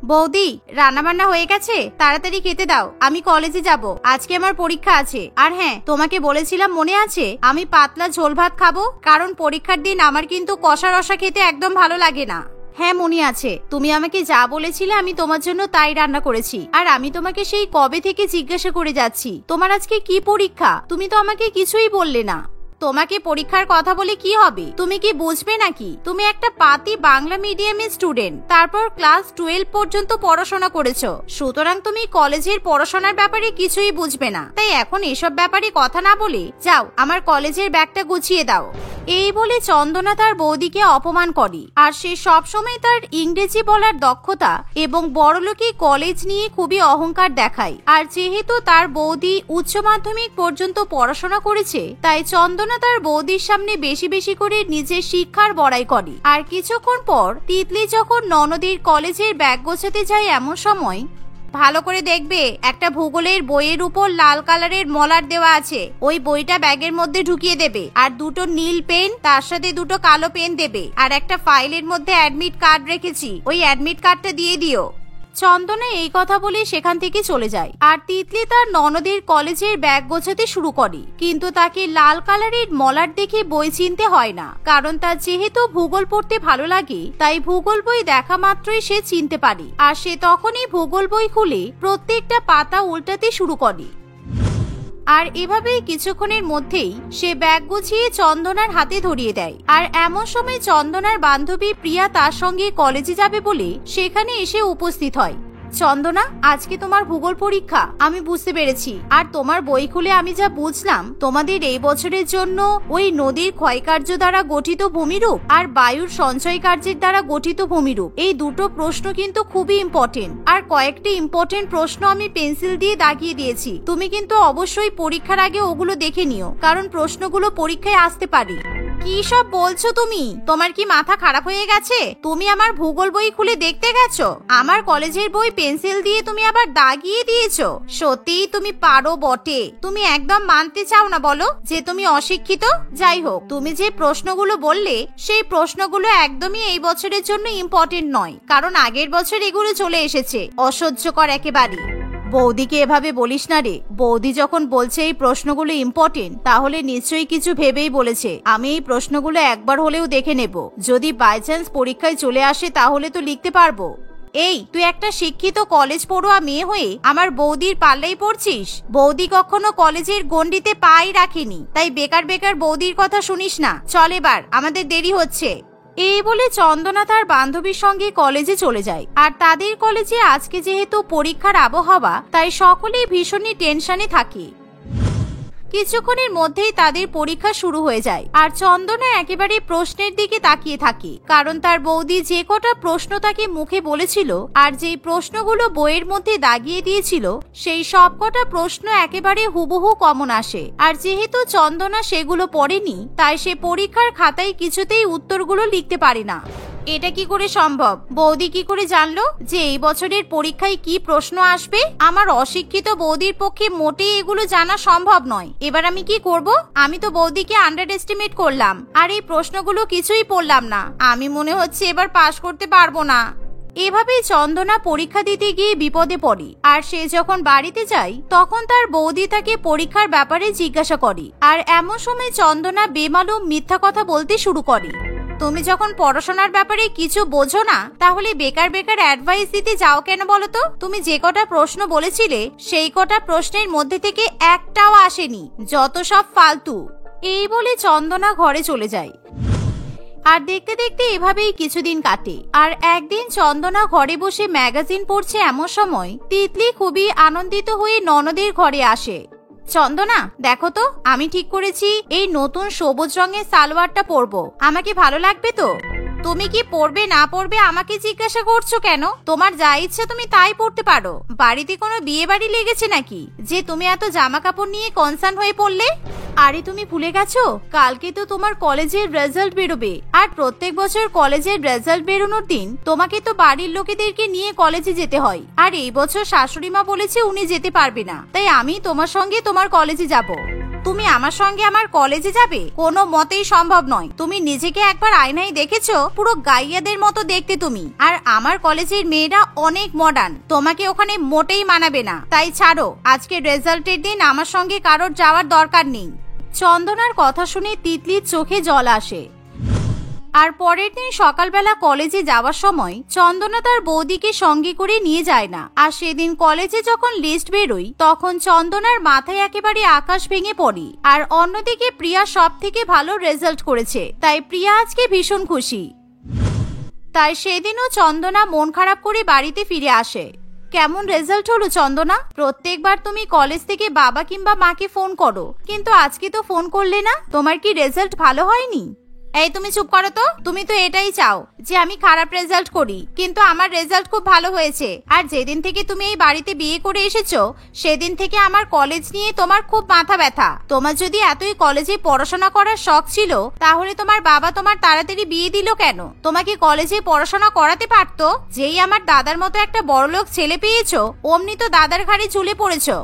বৌদি, রান্না বান্না হয়ে গেছে? তাড়াতাড়ি খেতে দাও, আমি কলেজে যাব, আজকে আমার পরীক্ষা আছে। আর হ্যাঁ, তোমাকে বলেছিলাম মনে আছে, আমি পাতলা ঝোল ভাত খাবো, কারণ পরীক্ষার দিন আমার কিন্তু কষা রসা খেতে একদম ভালো লাগে না। হ্যাঁ মনে আছে, তুমি আমাকে যা বলেছিলে আমি তোমার জন্য তাই রান্না করেছি। আর আমি তোমাকে সেই কবে থেকে জিজ্ঞাসা করে যাচ্ছি তোমার আজকে কি পরীক্ষা, তুমি তো আমাকে কিছুই বললে না। তোমাকে পরীক্ষার কথা বলে কি হবে, তুমি কি বুঝবে নাকি? তুমি একটা পাতি বাংলা মিডিয়ামের স্টুডেন্ট, তারপর ক্লাস 12 পর্যন্ত পড়াশোনা করেছো, সুতরাং তুমি কলেজের পড়াশোনার ব্যাপারে কিছুই বুঝবে না। তাই এখন এসব ব্যাপারে কথা না বলে যাও, আমার কলেজের ব্যাগটা গুছিয়ে দাও। এই বলে চন্দনা তার বৌদিকে অপমান করে। আর সে সবসময় তার ইংরেজি বলার দক্ষতা এবং বড়লোকি কলেজ নিয়ে খুবই অহংকার দেখায়। আর যেহেতু তার বৌদি উচ্চ মাধ্যমিক পর্যন্ত পড়াশোনা করেছে, তাই চন্দনা তার বৌদির সামনে বেশি বেশি করে নিজের শিক্ষার বড়াই করে। আর কিছুক্ষণ পর তিতলি যখন ননদের কলেজের ব্যাগ গোছাতে যায়, এমন সময় ভালো করে দেখবে, একটা ভূগোলের বইয়ের উপর লাল কালারের মলার দেওয়া আছে, ওই বইটা ব্যাগের মধ্যে ঢুকিয়ে দেবে। আর দুটো নীল পেন, তার সাথে দুটো কালো পেন দেবে। আর একটা ফাইলের মধ্যে অ্যাডমিট কার্ড রেখেছি, ওই অ্যাডমিট কার্ডটা দিয়ে দিও। চন্দনা এই কথা বলে সেখান থেকে চলে যায়। আর তিতলি তার ননদের কলেজের ব্যাগ গোছাতে শুরু করে, কিন্তু তাকে লাল কালারের মলার দেখে বই চিনতে হয় না, কারণ তার যেহেতু ভূগোল পড়তে ভালো লাগে, তাই ভূগোল বই দেখা মাত্রই সে চিনতে পারে। আর সে তখনই ভূগোল বই খুলে প্রত্যেকটা পাতা উল্টাতে শুরু করে। আর এভাবেই কিছুক্ষণের মধ্যেই সে ব্যাগ গুছিয়ে চন্দনার হাতে ধরিয়ে দেয়। আর এমন সময় চন্দনার বান্ধবী প্রিয়া তার সঙ্গে কলেজে যাবে বলে সেখানে এসে উপস্থিত হয়। চন্দনা, আজকে তোমার ভূগোল পরীক্ষা, আমি বুঝতে পেরেছি। আর তোমার বই খুলে আমি যা বুঝলাম, তোমাদের এই বছরের জন্য ওই নদীর ক্ষয়কার্য দ্বারা গঠিত ভূমিরূপ আর বায়ুর সঞ্চয় কার্যের দ্বারা গঠিত ভূমিরূপ, এই দুটো প্রশ্ন কিন্তু খুবই ইম্পর্টেন্ট। আর কয়েকটি ইম্পর্টেন্ট প্রশ্ন আমি পেন্সিল দিয়ে দাগিয়ে দিয়েছি, তুমি কিন্তু অবশ্যই পরীক্ষার আগে ওগুলো দেখে নিও, কারণ প্রশ্নগুলো পরীক্ষায় আসতে পারে। কি সব বলছো তুমি? তোমার কি মাথা খারাপ হয়ে গেছে? তুমি আমার ভূগোল বই খুলে দেখতে গেছো? আমার কলেজের বই পেন্সিল দিয়ে তুমি আবার দাগিয়ে দিয়েছো? সত্যিই তুমি পারো বটে। তুমি একদম মানতে চাও না বলো যে তুমি অশিক্ষিত? যাই হোক, তুমি যে প্রশ্নগুলো বললে সেই প্রশ্নগুলো একদমই এই বছরের জন্য ইম্পর্টেন্ট নয়, কারণ আগের বছর এগুলো চলে এসেছে। অসহ্যকর একেবারে। বৌদিকে এভাবে বলিস না রে, বৌদি যখন বলছে এই প্রশ্নগুলো ইম্পর্টেন্ট, তাহলে নিশ্চয়ই কিছু ভেবেই বলেছে। আমি এই প্রশ্নগুলো একবার হলেও দেখে নেব, যদি বাই চান্স পরীক্ষায় চলে আসে তাহলে তো লিখতে পারবো। এই, তুই একটা শিক্ষিত কলেজ পড়ুয়া মেয়ে হয়ে আমার বৌদির পাল্লাই পড়ছিস? বৌদি কখনো কলেজের গণ্ডিতে পাই রাখেনি, তাই বেকার বেকার বৌদির কথা শুনিস না। চল এবার, আমাদের দেরি হচ্ছে। এই বলে চন্দনা তার বান্ধবীর সঙ্গে কলেজে চলে যায়। আর তাদের কলেজে আজকে যেহেতু পরীক্ষার আবহাওয়া, তাই সকলেই ভীষণই টেনশনে থাকে। কিছুক্ষণের মধ্যেই তাদের পরীক্ষা শুরু হয়ে যায়। আর চন্দনা একেবারে প্রশ্নের দিকে তাকিয়ে থাকে, কারণ তার বৌদি যে কটা প্রশ্ন তাকে মুখে বলেছিল আর যেই প্রশ্নগুলো বইয়ের মধ্যে দাগিয়ে দিয়েছিল, সেই সব কটা প্রশ্ন একেবারে হুবহু কমন আসে। আর যেহেতু চন্দনা সেগুলো পড়েনি, তাই সে পরীক্ষার খাতায় কিছুতেই উত্তরগুলো লিখতে পারে না। এটা কি করে সম্ভব? বৌদি কি করে জানলো যে এই বছরের পরীক্ষায় কি প্রশ্ন আসবে? আমার অশিক্ষিত বৌদির পক্ষে মোটেই এগুলো জানা সম্ভব নয়। এবার আমি কি করব? আমি তো বৌদিকে আন্ডার এস্টিমেট করলাম, আর এই প্রশ্নগুলো কিছুই পড়লাম না। আমি মনে হচ্ছে এবার পাশ করতে পারবো না। এভাবেই চন্দনা পরীক্ষা দিতে গিয়ে বিপদে পড়ে। আর সে যখন বাড়িতে যায়, তখন তার বৌদি তাকে পরীক্ষার ব্যাপারে জিজ্ঞাসা করে। আর এমন সময় চন্দনা বেমালুম মিথ্যা কথা বলতে শুরু করে। তুমি যখন পড়াশোনার ব্যাপারে কিছু বোঝো না, তাহলে বেকার বেকার অ্যাডভাইস দিতে যাও কেন বলো তো? তুমি যে কটা প্রশ্ন বলেছিলে, সেই কটা প্রশ্নের মধ্যে থেকে একটাও আসেনি, যত সব ফালতু। এই বলে চন্দনা ঘরে চলে যায়। আর দেখতে দেখতে এভাবেই কিছুদিন কাটে। আর একদিন চন্দনা ঘরে বসে ম্যাগাজিন পড়ছে, এমন সময় তিতলি খুবই আনন্দিত হয়ে ননদের ঘরে আসে। চন্দনা, দেখো তো, আমি ঠিক করেছি এই নতুন সবুজ রঙের সালোয়ারটা পরবো, আমাকে ভালো লাগবে তো? তুমি কি পরবে না পরবে আমাকে জিজ্ঞাসা করছো কেন? তোমার যা ইচ্ছে তুমি তাই পরতে পারো। বাড়িতে কোনো বিয়ে বাড়ি লেগেছে নাকি যে তুমি এত জামা কাপড় নিয়ে কনসার্ন হয়ে পড়লে? আরে তুমি ভুলে গেছো, কালকে তো তোমার কলেজের রেজাল্ট বেরোবে। আর প্রত্যেক বছর কলেজের রেজাল্ট বেরোনোর দিন তোমাকে তো বাড়ির লোকেদেরকে নিয়ে কলেজে যেতে হয়। আর এই বছর শাশুড়ি মা বলেছে উনি যেতে পারবে না, তাই আমি তোমার সঙ্গে তোমার কলেজে যাব। তুমি আমার সঙ্গে আমার কলেজে যাবে? কোনো মতেই সম্ভব নয়। তুমি নিজেকে একবার আয়নায় দেখেছো? পুরো গাইয়াদের মতো দেখতে তুমি। আর আমার কলেজের মেয়েরা অনেক মডার্ন, তোমাকে ওখানে মোটেই মানাবে না। তাই ছাড়ো, আজকে রেজাল্টের দিন আমার সঙ্গে কারোর যাওয়ার দরকার নেই। চন্দনার কথা শুনে তিতলির চোখে জল আসে। আর পরের দিন সকালবেলা কলেজে যাওয়ার সময় চন্দনা তার বৌদিকে সঙ্গে করে নিয়ে যায় না। আর সেদিন কলেজে যখন লিস্ট বেরোয় তখন চন্দনার মাথায় একেবারে আকাশ ভেঙে পড়ে। আর অন্যদিকে প্রিয়া সব থেকে ভালো রেজাল্ট করেছে, তাই প্রিয়া আজকে ভীষণ খুশি। তাই সেদিনও চন্দনা মন খারাপ করে বাড়িতে ফিরে আসে। কেমন রেজাল্ট হলো চন্দনা? প্রত্যেকবার তুমি কলেজ থেকে বাবা কিংবা মাকে ফোন করো, কিন্তু আজকে তো ফোন করলে না। তোমার কি রেজাল্ট ভালো হয়নি? এই তুমি চুপ করো তো। তুমি তো এটাই চাও যে আমি খারাপ রেজাল্ট করি, কিন্তু আমার রেজাল্ট খুব ভালো হয়েছে। আর যেদিন থেকে তুমি এই বাড়িতে বিয়ে করে এসেছো সেদিন থেকে আমার কলেজ নিয়ে তোমার খুব মাথা ব্যথা। তোমার যদি এতই কলেজে পড়াশোনা করার শখ ছিল তাহলে তোমার বাবা তোমার তাড়াতাড়ি বিয়ে দিল কেন? তোমাকে কলেজে পড়াশোনা করাতে পারতো। যেই আমার দাদার মতো একটা বড়লোক ছেলে পেয়েছো অমনি তো দাদার ঘাড়ে ঝুলে পড়েছো।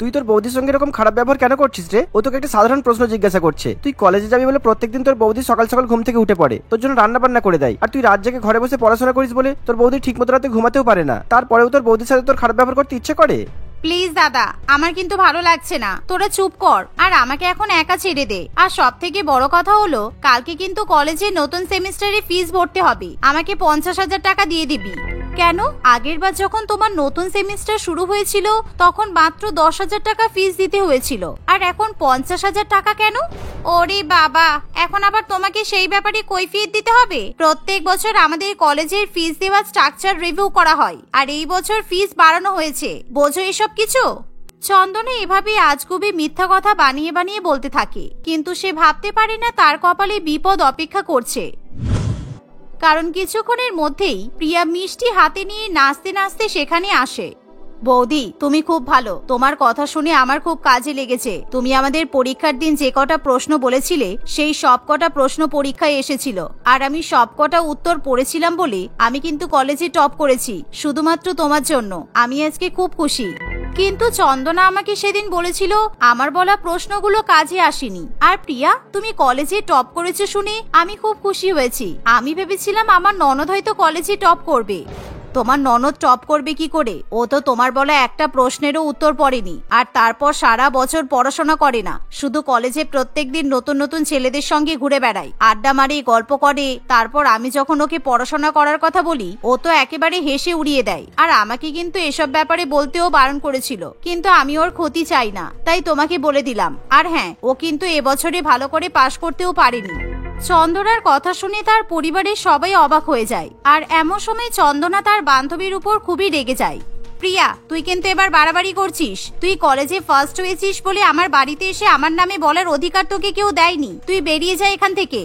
তুই তোর বৌদির সঙ্গে এরকম খারাপ ব্যবহার কেন করছিস রে? ও তোকে একটা সাধারণ প্রশ্ন জিজ্ঞাসা করছে। তুই কলেজে যাবি বলে প্রত্যেকদিন তোর বৌদি সকাল সকাল ঘুম থেকে উঠে পড়ে, তোর জন্য রান্না বান্না করে দেয়। আর তুই রাত জেগে ঘরে বসে পড়াশোনা করিস বলে তোর বৌদি ঠিক মতো রাতে ঘুমাতেও পারে না। তারপরেও তোর বৌদির সাথে তোর খারাপ ব্যবহার করতে ইচ্ছে করে? প্লিজ দাদা, আমার কিন্তু ভালো লাগছে না। তোরা চুপ কর আর আমাকে এখন একা ছেড়ে দে। আর সব থেকে বড় কথা হলো কালকে কিন্তু কলেজে নতুন সেমিস্টারে ফিস ভরতে হবে। আমাকে 50,000 টাকা দিয়ে দিবি। কেন? আগের বার যখন তোমার নতুন সেমিস্টার শুরু হয়েছিল তখন মাত্র 10,000 টাকা ফিস দিতে হয়েছিল, আর এখন 50,000 টাকা কেন? ওরে বাবা, এখন আবার তোমাকে সেই ব্যাপারে কৈফিয়ত দিতে হবে? প্রত্যেক বছর আমাদের কলেজের ফিস দেওয়ার স্ট্রাকচার রিভিউ করা হয়, আর এই বছর ফিস বাড়ানো হয়েছে। বোঝো এসব কিছু? চন্দনা এভাবে আজগুবি মিথ্যা কথা বানিয়ে বানিয়ে বলতে থাকে, কিন্তু সে ভাবতে পারে না তার কপালে বিপদ অপেক্ষা করছে। কারণ কিছুক্ষণের মধ্যেই প্রিয়া মিষ্টি হাতে নিয়ে নাচতে নাচতে সেখানে আসে। বৌদি, তুমি খুব ভালো। তোমার কথা শুনে আমার খুব কাজে লেগেছে। তুমি আমাদের পরীক্ষার দিন যে কটা প্রশ্ন বলেছিলে সেই সব কটা প্রশ্ন পরীক্ষায় এসেছিল, আর আমি সব কটা উত্তর পড়েছিলাম বলে আমি কিন্তু কলেজে টপ করেছি। শুধুমাত্র তোমার জন্য আমি আজকে খুব খুশি। কিন্তু চন্দনা আমাকে সেদিন বলেছিল আমার বলা প্রশ্নগুলো কাজে আসেনি। আর প্রিয়া, তুমি কলেজে টপ করেছো শুনে আমি খুব খুশি হয়েছি। আমি ভেবেছিলাম আমার ননদ হয়তো কলেজে টপ করবে। তোমার ননদ টপ করবে কি করে? ও তো তোমার বলা একটা প্রশ্নেরও উত্তর পড়েনি, আর তারপর সারা বছর পড়াশোনা করে না, শুধু কলেজে প্রত্যেকদিন নতুন নতুন ছেলেদের সঙ্গে ঘুরে বেড়ায়, আড্ডা মারে, গল্প করে। তারপর আমি যখন ওকে পড়াশোনা করার কথা বলি ও তো একেবারে হেসে উড়িয়ে দেয়। আর আমাকে কিন্তু এসব ব্যাপারে বলতেও বারণ করেছিল, কিন্তু আমি ওর ক্ষতি চাই না, তাই তোমাকে বলে দিলাম। আর হ্যাঁ, ও কিন্তু এবছরে ভালো করে পাশ করতেও পারেনি। চন্দনার কথা শুনে তার পরিবারের সবাই অবাক হয়ে যায়। আর এমন সময় চন্দনা তার বান্ধবীর উপর খুবই রেগে যায়। প্রিয়া, তুই কিন্তু এবার বাড়াবাড়ি করছিস। তুই কলেজে ফার্স্ট হয়েছিস বলে আমার বাড়িতে এসে আমার নামে বলার অধিকার তোকে কেউ দেয়নি। তুই বেরিয়ে যা এখান থেকে।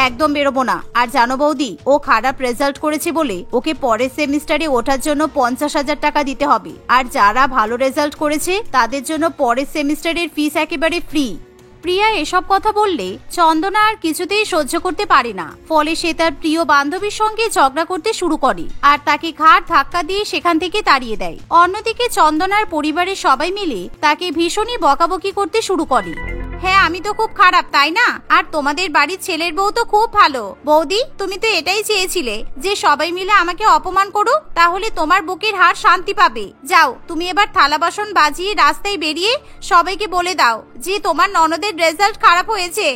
একদম বেরোবো না। আর জানো বৌদি, ও খারাপ রেজাল্ট করেছে বলে ওকে পরের সেমিস্টারে ওঠার জন্য 50,000 টাকা দিতে হবে। আর যারা ভালো রেজাল্ট করেছে তাদের জন্য পরের সেমিস্টারের ফিস একেবারে ফ্রি। প্রিয়া এসব কথা বললে চন্দনা আর কিছুতেই সহ্য করতে পারে না। ফলে সে তার প্রিয় বান্ধবীর সঙ্গে ঝগড়া করতে শুরু করে আর তাকে ঘাড় ধাক্কা দিয়ে সেখান থেকে তাড়িয়ে দেয়। অন্যদিকে চন্দনার পরিবারের সবাই মিলে তাকে ভীষণই বকাবকি করতে শুরু করে। হ্যাঁ, আমি তো খুব খারাপ, তাই না? আর তোমাদের বাড়ির ছেলের বউ তো খুব ভালো। বৌদি, তুমি তো এটাই চেয়েছিলে যে সবাই মিলে আমাকে অপমান করুক, তাহলে তোমার বুকের হাড় শান্তি পাবে। যাও, তুমি এবার থালা বাসন বাজিয়ে রাস্তায় বেরিয়ে সবাইকে বলে দাও যে তোমার ননদের রেজাল্ট খারাপ হয়েছে।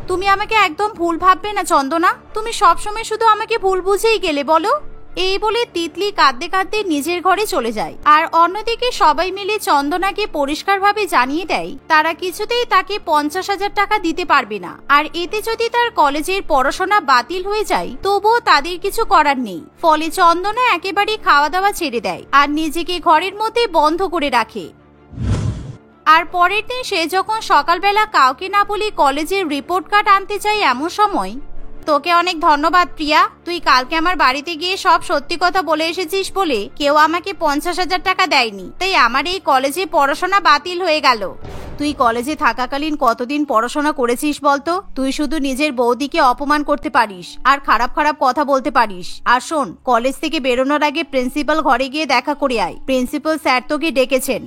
তুমি আমাকে একদম ভুল ভাববে না চন্দনা। তুমি সবসময় শুধু আমাকে ভুল বুঝেই গেলে বলো। এই বলে তিতলি কাঁদতে কাঁদতে নিজের ঘরে চলে যায়। আর অন্যদিকে সবাই মিলে চন্দনাকে পরিষ্কারভাবে জানিয়ে দেয় তারা কিছুতেই তাকে 50,000 টাকা দিতে পারবে না। আর এতে যদি তার কলেজের পড়াশোনা বাতিল হয়ে যায় তবুও তাদের কিছু করার নেই। ফলে চন্দনা একেবারে খাওয়া দাওয়া ছেড়ে দেয় আর নিজেকে ঘরের মধ্যে বন্ধ করে রাখে। আর পরের দিন সে যখন সকালবেলা কাউকে না বলে কলেজের রিপোর্ট কার্ড আনতে চায় এমন সময়, তোকে অনেক ধন্যবাদ প্রিয়া। তুই কালকে আমার বাড়িতে গিয়ে সব সত্যি কথা বলে এসেছিস বলে কেউ আমাকে 50,000 টাকা দেয়নি, তাই আমার এই কলেজে পড়াশোনা বাতিল হয়ে গেল। তুই কলেজে থাকাকালীন কতদিন পড়াশোনা করেছিস বলতো? তুই শুধু নিজের বৌদিকে অপমান করতে পারিস আর খারাপ খারাপ কথা বলতে পারিস। আর শোন, কলেজ থেকে বেরোনোর আগে প্রিন্সিপাল ঘরে গিয়ে দেখা করে আয়। প্রিন্সিপাল স্যার তোকে ডেকেছেন।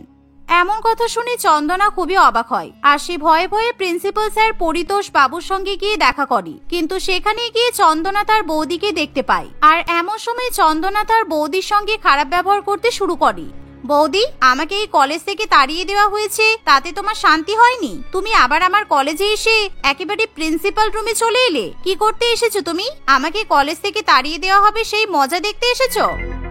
এমন কথা শুনে চন্দনা খুবই অবাক হয় আর সে ভয়ে ভয়ে প্রিন্সিপাল স্যার পরিতোষ বাবুর সঙ্গে গিয়ে দেখা করে। কিন্তু সেখানে গিয়ে চন্দনা তার বৌদিকে দেখতে পায় আর এমন সময় চন্দনা তার বৌদির সঙ্গে খারাপ ব্যবহার করতে শুরু করে। বৌদি, আমাকে এই কলেজ থেকে তাড়িয়ে দেওয়া হয়েছে, তাতে তোমার শান্তি হয়নি? তুমি আবার আমার কলেজে এসে একেবারে প্রিন্সিপাল রুমে চলে এলে। কি করতে এসেছো তুমি? আমাকে কলেজ থেকে তাড়িয়ে দেওয়া হবে সেই মজা দেখতে এসেছো?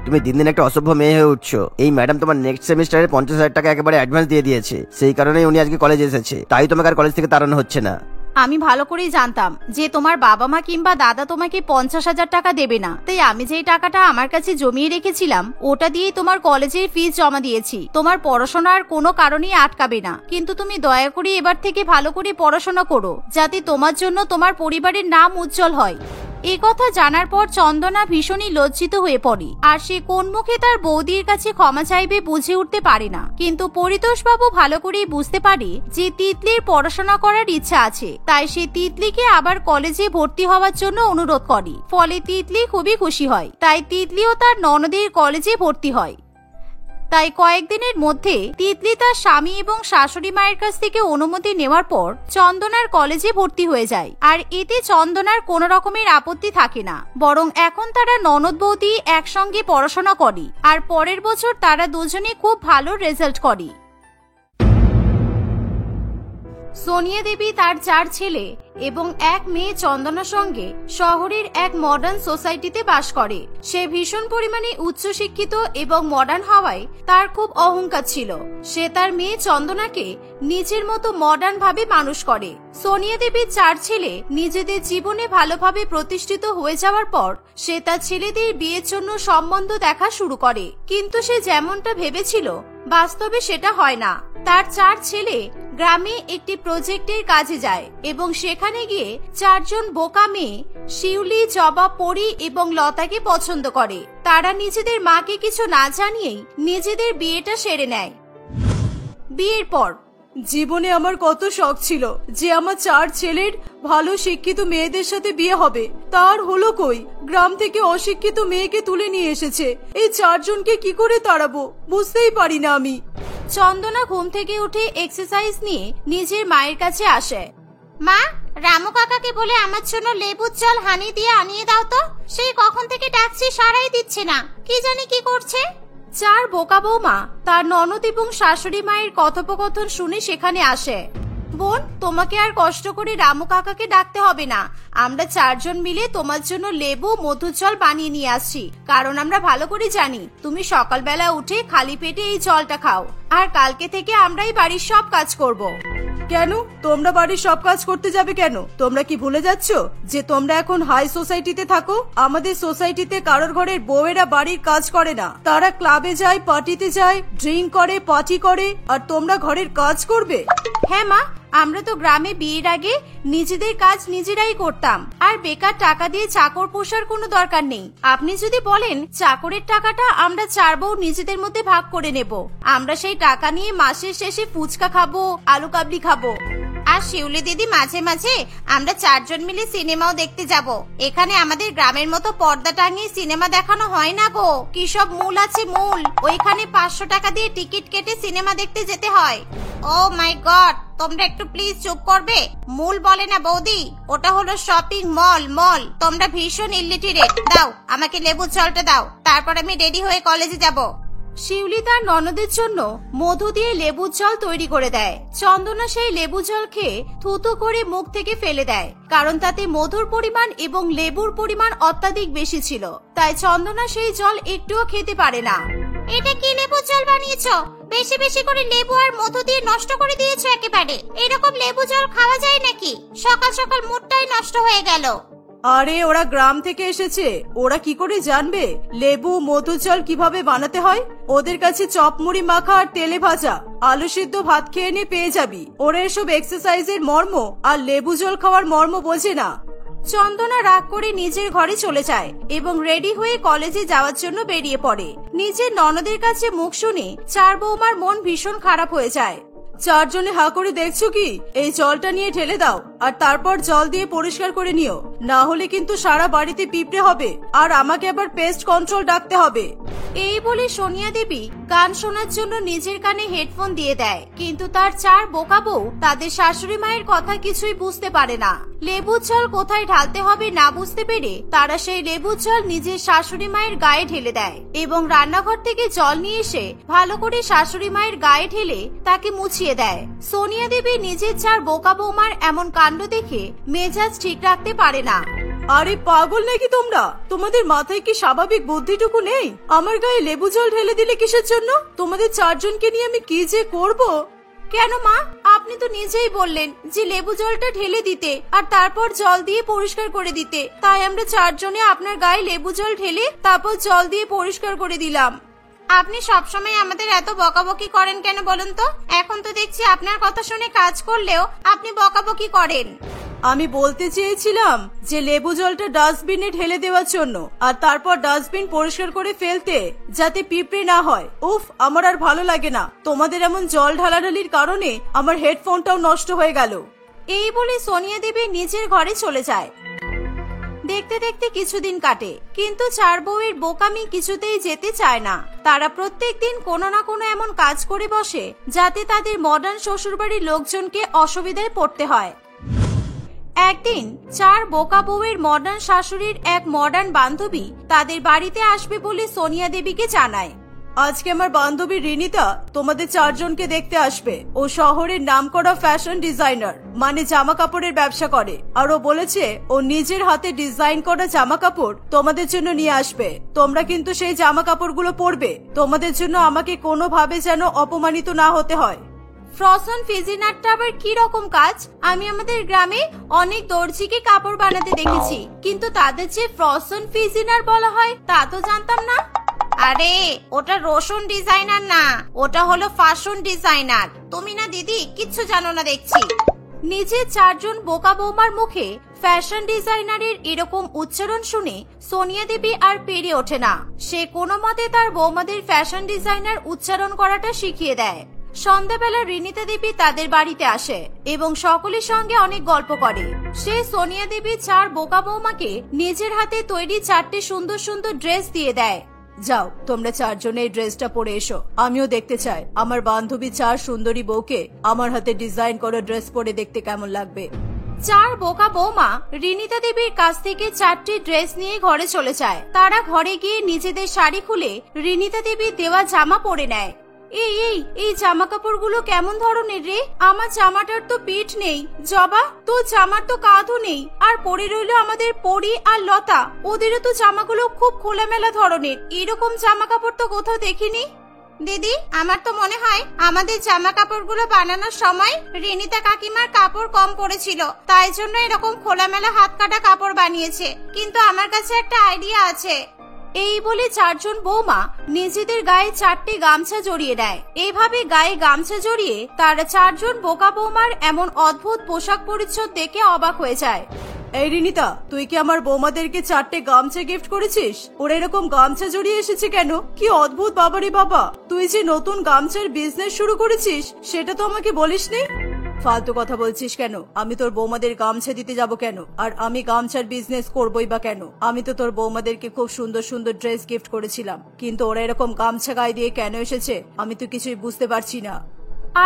তুমি দিন দিন একটা অসভ্য মেয়ে হয়ে উঠছো। এই ম্যাডাম তোমার নেক্সট সেমিস্টারে 50,000 টাকা একেবারে অ্যাডভান্স দিয়ে দিয়েছে, সেই কারণেই উনি আজকে কলেজে এসেছে। তাই তোমাকে আর কলেজ থেকে তাড়ানো হচ্ছে না। আমি ভালো করেই জানতাম যে তোমার বাবা মা কিংবা দাদা তোমাকে 50,000 টাকা দেবে না, তাই আমি যেই টাকাটা আমার কাছে জমিয়ে রেখেছিলাম ওটা দিয়েই তোমার কলেজের ফিস জমা দিয়েছি। তোমার পড়াশোনার কোনো কারণেই আটকাবে না, কিন্তু তুমি দয়া করে এবার থেকে ভালো করে পড়াশোনা করো, যাতে তোমার জন্য তোমার পরিবারের নাম উজ্জ্বল হয়। এই কথা জানার পর চন্দনা ভীষণই লজ্জিত হয়ে পড়ে আর সে কোন মুখে তার বৌদির কাছে ক্ষমা চাইবে বুঝে উঠতে পারে না। কিন্তু পরিতোষ বাবু ভালো করেই বুঝতে পারে যে তিতলির পড়াশোনা করার ইচ্ছা আছে, তাই সে তিতলিকে আবার কলেজে ভর্তি হওয়ার জন্য অনুরোধ করে। ফলে তিতলি খুবই খুশি হয়, তাই তিতলিও তার ননদের কলেজে ভর্তি হয়। তাই কয়েকদিনের মধ্যে তিতলি তার স্বামী এবং শাশুড়ি মায়ের কাছ থেকে অনুমতি নেওয়ার পর চন্দনার কলেজে ভর্তি হয়ে যায়। আর এতে চন্দনার কোনো রকমের আপত্তি থাকে না, বরং এখন তারা ননদ বৌদি একসঙ্গে পড়াশোনা করে আর পরের বছর তারা দুজনে খুব ভালো রেজাল্ট করে। সোনিয়া দেবী তার 4 ছেলে এবং এক মেয়ে চন্দনার সঙ্গে শহরের এক মডার্ন সোসাইটিতে বাস করে। সে ভীষণ পরিমাণে উচ্চশিক্ষিত এবং মডার্ন হওয়ায় তার খুব অহংকার ছিল। সে তার মেয়ে চন্দনাকে নিজের মতো মডার্ন ভাবে মানুষ করে। সোনিয়া দেবীর 4 ছেলে নিজেদের জীবনে ভালোভাবে প্রতিষ্ঠিত হয়ে যাওয়ার পর সে তার ছেলেদের বিয়ের জন্য সম্বন্ধ দেখা শুরু করে, কিন্তু সে যেমনটা ভেবেছিল বাস্তবে সেটা হয় না। তার 4 ছেলে গ্রামে একটি প্রজেক্টের কাজে যায় এবং সেখানে গিয়ে 4 জন বোকা মেয়ে শিউলি, জবা, পরি এবং লতাকে পছন্দ করে। তারা নিজেদের মাকে কিছু না জানিয়েই নিজেদের বিয়েটা সেরে নেয়। বিয়ের পর জীবনে আমার কত শখ ছিল যে আমার 4 ছেলের ভালো শিক্ষিত মেয়েদের সাথে বিয়ে হবে, তার হলো কই? গ্রাম থেকে অশিক্ষিত মেয়েকে তুলে নিয়ে এসেছে। এই 4 জনকে কি করে তাড়াবো বুঝতেই পারি না আমি। চন্দনা ঘুম থেকে উঠে এক্সারসাইজ নিয়ে নিজের মায়ের কাছে আসে। মা, রামু কাকাকে বলে আমার জন্য লেবুর জল হানি দিয়ে আনিয়ে দাও তো। সেই কখন থেকে ডাকছি, সারাই দিচ্ছে না, কি জানি কি করছে। 4 বোকা বৌমা তার ননদ এবং শাশুড়ি মায়ের কথোপকথন শুনে সেখানে আসে। বোন, তোমাকে আর কষ্ট করে রামু কাকাকে ডাকতে হবে না, আমরা 4 জন মিলে তোমার জন্য লেবু মধুর জল বানিয়ে নিয়ে আসছি। কারণ আমরা ভালো করে জানি তুমি সকালবেলা উঠে খালি পেটে এই জলটা খাও, আর কালকে থেকে আমরাই বাড়ির সব কাজ করব। কেন তোমরা বাড়ির সব কাজ করতে যাবে কেন? তোমরা কি ভুলে যাচ্ছ যে তোমরা এখন হাই সোসাইটিতে থাকো? আমাদের সোসাইটিতে কারোর ঘরের বউয়েরা বাড়ির কাজ করে না, তারা ক্লাবে যায়, পার্টিতে যায়, ড্রিঙ্ক করে, পার্টি করে, আর তোমরা ঘরের কাজ করবে? হ্যাঁ মা, আমরা তো গ্রামে বিয়ের আগে নিজেদের কাজ নিজেরাই করতাম, আর বেকার টাকা দিয়ে চাকর পোষার কোনো দরকার নেই। আপনি যদি বলেন চাকরের টাকাটা আমরা 4 বউ নিজেদের মধ্যে ভাগ করে নেব, আমরা সেই টাকা নিয়ে মাসের শেষে ফুচকা খাবো, আলু কাবলি খাবো। আর শিউলি দিদি, মাঝে মাঝে আমরা 4 জন মিলে সিনেমাও দেখতে যাব। এখানে আমাদের গ্রামের মতো পর্দা টাঙিয়ে সিনেমা দেখানো হয় না গো, কি সব মূল আছে মূল, ওইখানে 500 টাকা দিয়ে টিকিট কেটে সিনেমা দেখতে যেতে হয়। ও মাই গড, তোমরা একটু প্লিজ চুপ করবে? মূল বলে না বৌদি, ওটা হলো শপিং মল। তোমরা ভীষণ ইলিটারেট। দাও আমাকে লেবুর জলটা দাও, তারপর আমি রেডি হয়ে কলেজে যাব। শিউলি তার ননদের জন্য মধু দিয়ে লেবুর জল তৈরি করে দেয়। চন্দনা সেই লেবু জল খেয়ে থুতু করে মুখ থেকে ফেলে দেয়, কারণ তাতে মধুর পরিমাণ এবং লেবুর পরিমাণ অত্যাধিক বেশি ছিল। তাই চন্দনা সেই জল একটুও খেতে পারে না। এটা কি লেবুর জল বানিয়েছো? বেশি বেশি করে লেবু আর মধু দিয়ে নষ্ট করে দিয়েছো একেবারে। এরকম লেবু জল খাওয়া যায় নাকি? সকাল সকাল মুডটাই নষ্ট হয়ে গেল। আরে ওরা গ্রাম থেকে এসেছে, ওরা কি করে জানবে লেবু মধুর জল কিভাবে বানাতে হয়? ওদের কাছে চপ মুড়ি মাখা আর তেলে ভাজা আলু সিদ্ধ ভাত খেয়ে নিয়ে পেয়ে যাবি। ওরা এসব এক্সারসাইজের মর্ম আর লেবু জল খাওয়ার মর্ম বোঝে না। চন্দনা রাগ করে নিজের ঘরে চলে যায় এবং রেডি হয়ে কলেজে যাওয়ার জন্য বেরিয়ে পড়ে। নিজের ননদের কাছে মুখ শুনে 4 বৌমার মন ভীষণ খারাপ হয়ে যায়। 4 জনে হা করে দেখছো কি? এই জলটা নিয়ে ঢেলে দাও আর তারপর জল দিয়ে পরিষ্কার করে নিও, না হলে কিন্তু সারা বাড়িতে পিঁপড়ে হবে আর আমাকে আবার পেস্ট কন্ট্রোল ডাকতে হবে। এই বলে সোনিয়া দেবী গান শোনার জন্য নিজের কানে হেডফোন দিয়ে দেয়, কিন্তু তার 4 বোকা বউ তাদের শাশুড়ি মায়ের কথা কিছুই বুঝতে পারে না। লেবুর জল কোথায় ঢালতে হবে না বুঝতে পেরে তারা সেই লেবুর জল নিজের শাশুড়ি মায়ের গায়ে ঢেলে দেয় এবং রান্নাঘর থেকে জল নিয়ে এসে ভালো করে শাশুড়ি মায়ের গায়ে ঢেলে তাকে মুছিয়ে দেয়। সোনিয়া দেবী নিজের 4 বোকা বৌমার এমন কাণ্ড দেখে মেজাজ ঠিক রাখতে পারে না। আরে পাগল নাকি তোমরা? তোমাদের মাথায় কি স্বাভাবিক বুদ্ধিটুকু নেই? আমার গায়ে লেবু জল ঢেলে দিলে কিসের জন্য? তোমাদের 4 জনকে নিয়ে আমি কি যে করব। কেন মা, আপনি তো নিজেই বললেন যে লেবু জলটা ঢেলে দিতে আর তারপর জল দিয়ে পরিষ্কার করে দিতে, তাই আমরা 4 জনে আপনার গায়ে লেবু জল ঢেলে তারপর জল দিয়ে পরিষ্কার করে দিলাম। আপনি সবসময় আমাদের এত বকাবকি করেন কেন বলুন তো? এখন তো দেখছি আপনার কথা শুনে কাজ করলেও আপনি বকাবকি করেন। আমি বলতে চেয়েছিলাম যে লেবু জলটা ডাস্টবিনে ঢেলে দেওয়ার জন্য আর তারপর ডাস্টবিন পরিষ্কার করে ফেলতে, যাতে পিঁপড়ে না হয়। উফ, আমার আর ভালো লাগে না। তোমাদের এমন জল ঢালাঢালির কারণে আমার হেডফোনটাও নষ্ট হয়ে গেল। এই বলে সোনিয়া দেবী নিজের ঘরে চলে যায়। দেখতে দেখতে কিছুদিন কাটে, কিন্তু 4 বউয়ের বোকামি কিছুতেই যেতে চায় না। তারা প্রত্যেকদিন কোনো না কোনো এমন কাজ করে বসে যাতে তাদের মডার্ন শ্বশুরবাড়ির লোকজনকে অসুবিধায় পড়তে হয়। একদিন 4 বোকা বউয়ের মডার্ন শাশুড়ির এক মডার্ন বান্ধবী তাদের বাড়িতে আসবে বলে সোনিয়া দেবীকে জানায়। আজকে আমার বান্ধবী রিনিতা তোমাদের 4 জনকে দেখতে আসবে। ও শহরের নামকরা ফ্যাশন ডিজাইনার, মানে জামা কাপড়ের ব্যবসা করে। আর ও বলেছে ও নিজের হাতে ডিজাইন করা জামা কাপড় তোমাদের জন্য নিয়ে আসবে। তোমরা কিন্তু সেই জামা কাপড়গুলো পরবে। তোমাদের জন্য আমাকে কোনোভাবে যেন অপমানিত না হতে হয়। ফ্রসন ফিজিনারটা আবার কি রকম কাজ? আমি আমাদের গ্রামে অনেক দর্জিকে কাপড় বানাতে দেখেছি, কিন্তু তাদের যে ফ্রসন ফিজিনার বলা হয় তা তো জানতাম না। আরে ওটা রোশন ডিজাইনার না, ওটা হলো ফ্যাশন ডিজাইনার। তুমি না দিদি কিচ্ছু জানো না দেখছি। নিজের 4 জন বোকা বৌমার মুখে ফ্যাশন ডিজাইনারের এরকম উচ্চারণ শুনে সোনিয়া দেবী আর পেরে ওঠে না। সে কোনো মতে তার বৌমাদের ফ্যাশন ডিজাইনার উচ্চারণ করাটা শিখিয়ে দেয়। সন্ধ্যাবেলা রিনিতা দেবী তাদের বাড়িতে আসে এবং সকলের সঙ্গে অনেক গল্প করে। সে সোনিয়া দেবী 4 বোকা বৌমাকে নিজের হাতে তৈরি 4টে সুন্দর সুন্দর ড্রেস দিয়ে দেয়। যাও, তোমরা 4 জনে এই ড্রেসটা পরে এসো। আমিও দেখতে চাই আমার বান্ধবী 4 সুন্দরী বউকে আমার হাতে ডিজাইন করা ড্রেস পরে দেখতে কেমন লাগবে। 4 বোকা বৌমা রিনিতা দেবীর কাছ থেকে 4টি ড্রেস নিয়ে ঘরে চলে যায়। তারা ঘরে গিয়ে নিজেদের শাড়ি খুলে রিনিতা দেবী দেওয়া জামা পরে নেয়। এই জামা কাপড়গুলো কেমন ধরনের রে? আমার জামাটার তো পিঠ নেই। জবা, তো জামার তো কাঁধও নেই। আর পরে রইল আমাদের পরি আর লতা, ওদেরও তো জামাগুলো খুব খোলামেলা ধরনের। এরকম জামা কাপড় তো কোথাও দেখিনি। দিদি, আমার তো মনে হয় আমাদের জামা কাপড়গুলো বানানোর সময় রিনিতা কাকিমার কাপড় কম পড়েছিল, তাই জন্য এরকম খোলামেলা হাত কাটা কাপড় বানিয়েছে। কিন্তু আমার কাছে একটা আইডিয়া আছে। এই বলে 4 জন বৌমা নিজেদের গায়ে 4টে গামছা জড়িয়ে দেয়। এইভাবে গায়ে গামছা জড়িয়ে তারা 4 জন বোকা বৌমার এমন অদ্ভুত পোশাক পরিচ্ছদ দেখে অবাক হয়ে যায়। এই রিনিতা, তুই কি আমার বৌমাদেরকে 4টে গামছা গিফট করেছিস? ওরা এরকম গামছা জড়িয়ে এসেছে কেন? কি অদ্ভুত বাবারে বাবা! তুই যে নতুন গামছার বিজনেস শুরু করেছিস সেটা তো আমাকে বলিসনি। ফালতু কথা বলছিস কেন? আমি তোর বৌমাদের গামছা দিতে যাব কেন? আর আমি গামছার বিজনেস করবই বা কেন? আমি তো তোর বৌমাদেরকে খুব সুন্দর সুন্দর ড্রেস গিফট করেছিলাম, কিন্তু ওরা এরকম গামছা গায়ে দিয়ে কেন এসেছে আমি তো কিছুই বুঝতে পারছি না।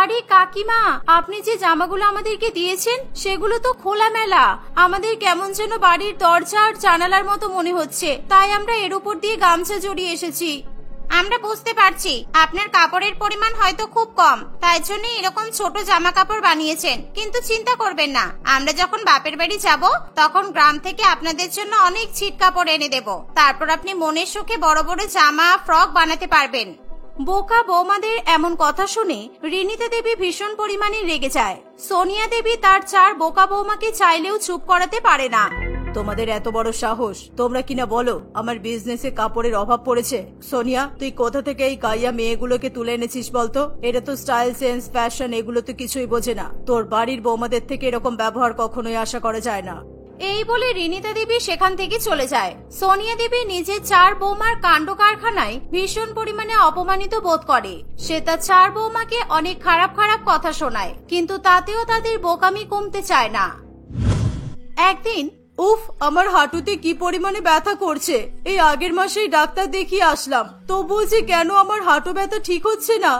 আরে কাকিমা, আপনি যে জামাগুলো আমাদেরকে দিয়েছেন সেগুলো তো খোলামেলা। আমাদের কেমন যেন বাড়ির দরজা আর জানালার মতো মনে হচ্ছে, তাই আমরা এর উপর দিয়ে গামছা জড়িয়ে এসেছি। আমরা বুঝতে পারছি আপনার কাপড়ের পরিমাণ হয়তো খুব কম, তাই জন্য এরকম ছোট জামা কাপড় বানিয়েছেন। কিন্তু চিন্তা করবেন না, আমরা যখন বাপের বাড়ি যাব তখন গ্রাম থেকে আপনাদের জন্য অনেক ছিট কাপড় এনে দেব। তারপর আপনি মনের সুখে বড় বড় জামা, ফ্রক বানাতে পারবেন। বোকা বৌমাদের এমন কথা শুনে রিনিতা দেবী ভীষণ পরিমাণে রেগে যায়। সোনিয়া দেবী তার 4 বোকা বৌমাকে চাইলেও চুপ করাতে পারে না। তোমাদের এত বড় সাহস, তোমরা কিনা বলো আমার বিজনেসে কাপড়ের অভাব পড়েছে। সোনিয়া, তুই কোথা থেকে এই গাইয়া মেয়েগুলোকে তুলে এনেছিস বলতো? এটা তো স্টাইল, সেন্স, ফ্যাশন এগুলো তো কিছুই বোঝে না। তোর বাড়ির বৌমাদের থেকে এরকম ব্যবহার কখনোই আশা করা যায় না। এই বলে রিনিতা দেবী সেখান থেকে চলে যায়। সোনিয়া দেবী নিজের 4 বৌমার কাণ্ড কারখানায় ভীষণ পরিমাণে অপমানিত বোধ করে। সে তার 4 বৌমাকে অনেক খারাপ খারাপ কথা শোনায়, কিন্তু তাতেও তাদের বোকামি কমতে চায় না। একদিন উফ, আমার হাঁটুতে কি পরিমাণে ব্যথা করছে। এই আগের মাসেই ডাক্তার দেখিয়ে আসলাম, তবুও যে কেন আমার হাঁটু ব্যথা ঠিক হচ্ছে না।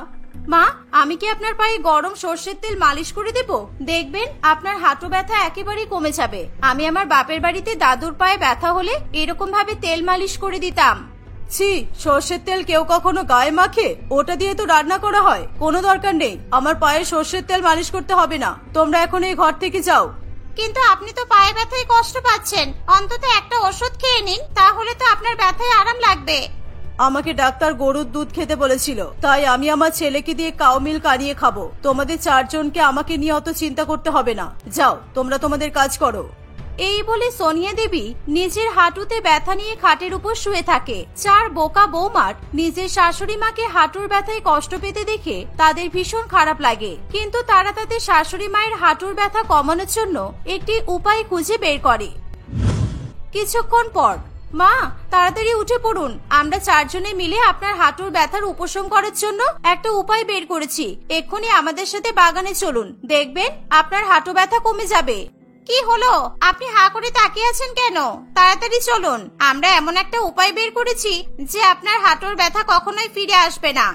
মা, আমি কি আপনার পায়ে গরম সর্ষের তেল মালিশ করে দেব? দেখবেন আপনার হাঁটু ব্যথা একেবারেই কমে যাবে। আমি আমার বাপের বাড়িতে দাদুর পায়ে ব্যথা হলে এরকম ভাবে তেল মালিশ করে দিতাম। ছি, সর্ষের তেল কেউ কখনো গায়ে মাখে? ওটা দিয়ে তো রান্না করা হয়। কোনো দরকার নেই, আমার পায়ে সর্ষের তেল মালিশ করতে হবে না। তোমরা এখন এই ঘর থেকে যাও। কিন্তু আপনি তো পায়ে ব্যথায় কষ্ট পাচ্ছেন, অন্তত একটা ওষুধ খেয়ে নিন, তাহলে তো আপনার ব্যথায় আরাম লাগবে। আমাকে ডাক্তার গরুর দুধ খেতে বলেছিল, তাই আমি আমার ছেলেকে দিয়ে কাউ মিল্ক আনিয়ে খাবো। তোমাদের 4 জনকে আমাকে নিয়ে অত চিন্তা করতে হবে না। যাও, তোমরা তোমাদের কাজ করো। এই বলে সোনিয়া দেবী নিজের হাঁটুতে ব্যথা নিয়ে খাটের উপর শুয়ে থাকে। 4 বোকা বৌমার নিজের শাশুড়ি মাকে হাঁটুর ব্যথায় কষ্ট পেতে দেখে তাদের ভীষণ খারাপ লাগে, কিন্তু তারা তাদের শাশুড়ি মায়ের হাঁটুর ব্যথা কমানোর জন্য একটি উপায় খুঁজে বের করে। কিছুক্ষণ পর, মা তাড়াতাড়ি উঠে পড়ুন, আমরা 4 জনে মিলে আপনার হাঁটুর ব্যথার উপশম করার জন্য একটা উপায় বের করেছি। এক্ষুনি আমাদের সাথে বাগানে চলুন, দেখবেন আপনার হাঁটু ব্যথা কমে যাবে। কি হলো, আপনি হা করে তাকিয়ে আছেন কেন? তাড়াতাড়ি চলুন, আমরা এমন একটা উপায় বের করেছি যে আপনার হাঁটুর ব্যথা কখনোই ফিরে আসবে না।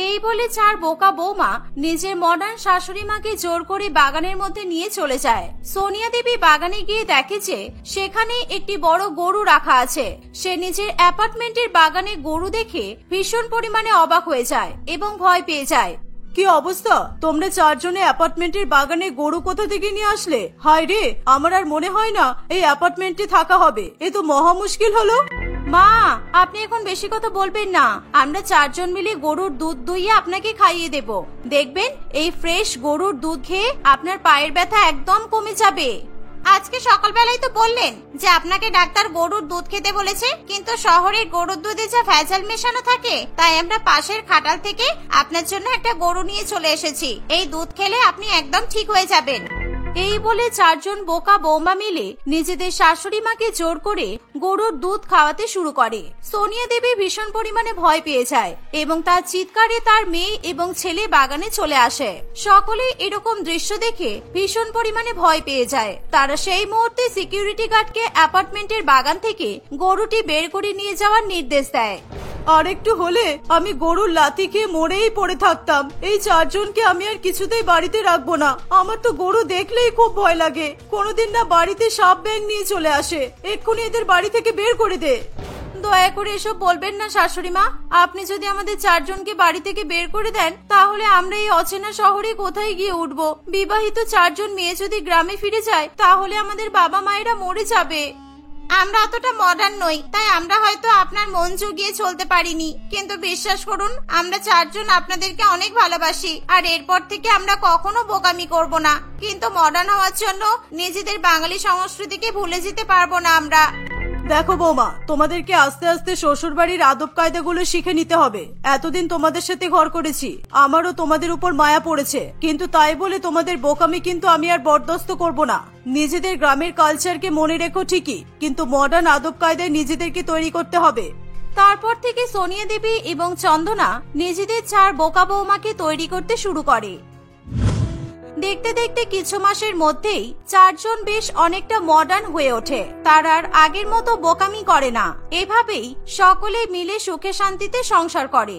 এই বলে 4 বোকা বৌমা নিজের মডার্ন শাশুড়ি মাকে জোর করে বাগানের মধ্যে নিয়ে চলে যায়। সোনিয়া দেবী বাগানে গিয়ে দেখে যে সেখানে একটি বড় গরু রাখা আছে। সে নিজের অ্যাপার্টমেন্টের বাগানে গরু দেখে ভীষণ পরিমাণে অবাক হয়ে যায় এবং ভয় পেয়ে যায়। কি অবস্থা, তোমরা 4 জনে অ্যাপার্টমেন্টের বাগানে গরু কোথা থেকে নিয়ে আসলে? হায় রে, আমার আর মনে হয় না এই অ্যাপার্টমেন্টে থাকা হবে। এ তো মহা মুশকিল হলো। মা, আপনি এখন বেশি কথা বলবেন না। আমরা 4 জন মিলে গরুর দুধ দুইয়ে আপনাকে খাইয়ে দেব। দেখবেন এই ফ্রেশ গরুর দুধ খেয়ে আপনার পায়ের ব্যথা একদম কমে যাবে। আজকে সকালবেলায় তো বললেন যে আপনাকে ডাক্তার গরুর দুধ খেতে বলেছে, কিন্তু শহরের গরুর দুধে যা ভেজাল মেশানো থাকে, তাই আমরা পাশের খাটাল থেকে আপনার জন্য একটা গরু নিয়ে চলে এসেছি। এই দুধ খেলে আপনি একদম ঠিক হয়ে যাবেন। এই বলে 4 জন বোকা বৌমা মিলে নিজেদের শাশুড়ি মাকে জোর করে গরুর দুধ খাওয়াতে শুরু করে। সোনিয়া দেবী ভীষণ পরিমাণে ভয় পেয়ে যায় এবং তার চিৎকারে তার মেয়ে এবং ছেলে বাগানে চলে আসে। সকলে এরকম দৃশ্য দেখে ভীষণ পরিমাণে ভয় পেয়ে যায়। তারা সেই মুহূর্তে সিকিউরিটি গার্ডকে অ্যাপার্টমেন্টের বাগান থেকে গরুটি বের করে নিয়ে যাওয়ার নির্দেশ দেয়। আর একটু হলে আমি গরুর লাথি খেয়ে মরেই পড়ে থাকতাম। এই 4 জনকে আমি আর কিছুতেই বাড়িতে রাখবো না। আমার তো গরু দেখলেই খুব ভয় লাগে। কোনোদিন না বাড়িতে সাপ ব্যাঙ নিয়ে চলে আসে। এক্ষুনি এদের বাড়ি থেকে বের করে দে। দয়া করে এসব বলবেন না শাশুড়ি মা। আপনি যদি আমাদের 4 জনকে বাড়ি থেকে বের করে দেন, তাহলে আমরা এই অচেনা শহরে কোথায় গিয়ে উঠবো? বিবাহিত 4 জন মেয়ে যদি গ্রামে ফিরে যায়, তাহলে আমাদের বাবা মায়েরা মরে যাবে। আমরা অতটা মডার্ন নই, তাই আমরা হয়তো আপনার মন জুগিয়ে চলতে পারিনি, কিন্তু বিশ্বাস করুন আমরা 4 জন আপনাদেরকে অনেক ভালোবাসি, আর এরপর থেকে আমরা কখনো বোকামি করব না। কিন্তু মডার্ন হওয়ার জন্য নিজেদের বাঙালি সংস্কৃতিকে ভুলে যেতে পারবো না আমরা। দেখো বৌমা, তোমাদেরকে আস্তে আস্তে শ্বশুর বাড়ির আদব কায়দাগুলো শিখে নিতে হবে। এতদিন তোমাদের সাথে ঘর করেছি, আমারও তোমাদের উপর মায়া পড়েছে, কিন্তু তাই বলে তোমাদের বোকামি কিন্তু আমি আর বরদাস্ত করব না। নিজেদের গ্রামের কালচারকে মনে রেখো ঠিকই, কিন্তু মডার্ন আদব কায়দায় নিজেদেরকে তৈরি করতে হবে। তারপর থেকে সোনিয়া দেবী এবং চন্দনা নিজেদের 4 বোকা বৌমাকে তৈরি করতে শুরু করে। দেখতে দেখতে কিছু মাসের মধ্যেই 4 জন বেশ অনেকটা মডার্ন হয়ে ওঠে। তারা আর আগের মতো বোকামি করে না। এভাবেই সকলে মিলে সুখে শান্তিতে সংসার করে।